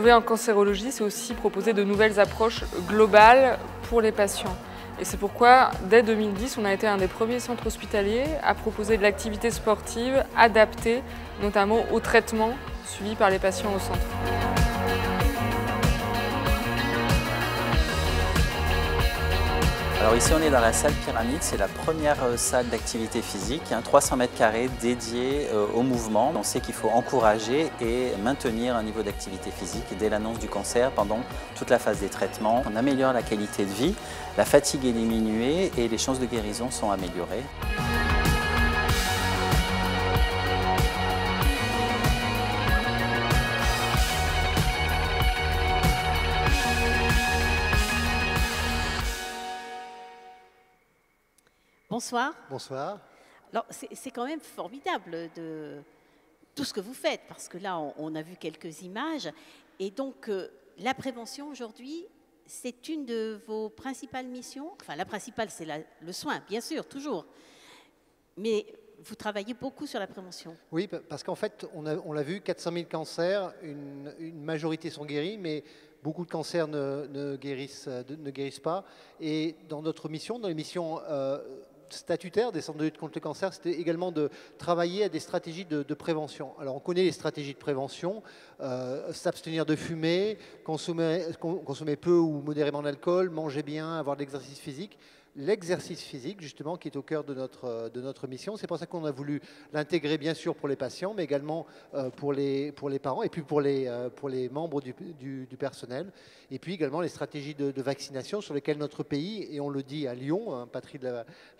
Innover en cancérologie, c'est aussi proposer de nouvelles approches globales pour les patients. Et c'est pourquoi, dès 2010, on a été un des premiers centres hospitaliers à proposer de l'activité sportive adaptée, notamment au traitement suivi par les patients au centre. Alors ici on est dans la salle Pyramide, c'est la première salle d'activité physique, 300 mètres carrés dédiés au mouvement. On sait qu'il faut encourager et maintenir un niveau d'activité physique dès l'annonce du cancer pendant toute la phase des traitements. On améliore la qualité de vie, la fatigue est diminuée et les chances de guérison sont améliorées. Bonsoir. Bonsoir. Alors, c'est quand même formidable de tout ce que vous faites, parce que là, on a vu quelques images. Et donc, la prévention aujourd'hui, c'est une de vos principales missions. Enfin, la principale, c'est le soin, bien sûr, toujours. Mais vous travaillez beaucoup sur la prévention. Oui, parce qu'en fait, on l'a vu, 400 000 cancers, une majorité sont guéris, mais beaucoup de cancers ne guérissent pas. Et dans notre mission, dans les missions statutaire des centres de lutte contre le cancer, c'était également de travailler à des stratégies de prévention. Alors on connaît les stratégies de prévention, s'abstenir de fumer, consommer peu ou modérément d'alcool, manger bien, avoir de l'exercice physique. L'exercice physique, justement, qui est au cœur de notre mission. C'est pour ça qu'on a voulu l'intégrer, bien sûr, pour les patients, mais également pour les parents et puis pour les membres du personnel. Et puis également les stratégies de vaccination sur lesquelles notre pays, et on le dit à Lyon, patrie de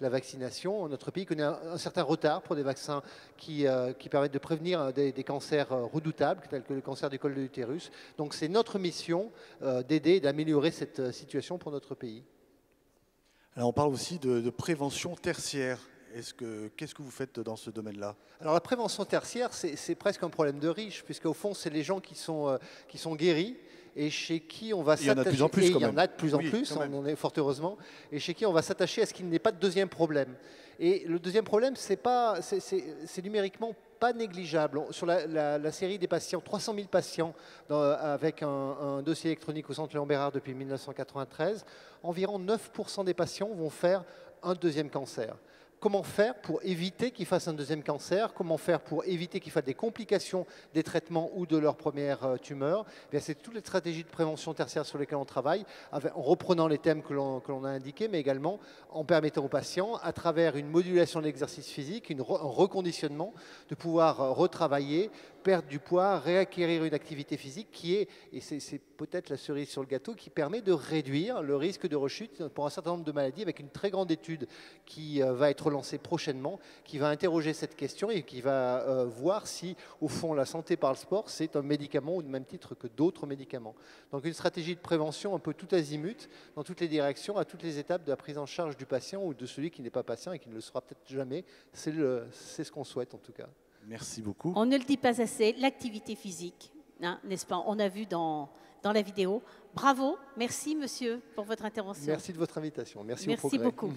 la vaccination, notre pays connaît un certain retard pour des vaccins qui permettent de prévenir des cancers redoutables, tels que le cancer du col de l'utérus. Donc c'est notre mission d'aider et d'améliorer cette situation pour notre pays. Alors on parle aussi de prévention tertiaire. Qu'est-ce que vous faites dans ce domaine-là? Alors la prévention tertiaire, c'est presque un problème de riche, puisqu'au fond, c'est les gens qui sont guéris et chez qui on va s'attacher. Il y en a de plus en plus, quand même. Il y en a de plus en plus, on en est fort heureusement, et chez qui on va s'attacher à ce qu'il n'y ait pas de deuxième problème. Et le deuxième problème, c'est numériquement pas négligeable. Sur la série des patients, 300 000 patients avec un dossier électronique au centre Léon Bérard depuis 1993, environ 9% des patients vont faire un deuxième cancer. Comment faire pour éviter qu'ils fassent un deuxième cancer? Comment faire pour éviter qu'ils fassent des complications des traitements ou de leur première tumeur? C'est toutes les stratégies de prévention tertiaire sur lesquelles on travaille, en reprenant les thèmes que l'on a indiqués, mais également en permettant aux patients, à travers une modulation de l'exercice physique, un reconditionnement, de pouvoir retravailler, perdre du poids, réacquérir une activité physique qui est, et c'est peut-être la cerise sur le gâteau, qui permet de réduire le risque de rechute pour un certain nombre de maladies, avec une très grande étude qui va être lancée prochainement, qui va interroger cette question et qui va voir si, au fond, la santé par le sport, c'est un médicament au même titre que d'autres médicaments. Donc une stratégie de prévention un peu tout azimut, dans toutes les directions, à toutes les étapes de la prise en charge du patient ou de celui qui n'est pas patient et qui ne le sera peut-être jamais. C'est ce qu'on souhaite en tout cas. Merci beaucoup. On ne le dit pas assez, l'activité physique, hein, n'est-ce pas? On a vu dans la vidéo. Bravo, merci monsieur pour votre intervention. Merci de votre invitation. Merci beaucoup.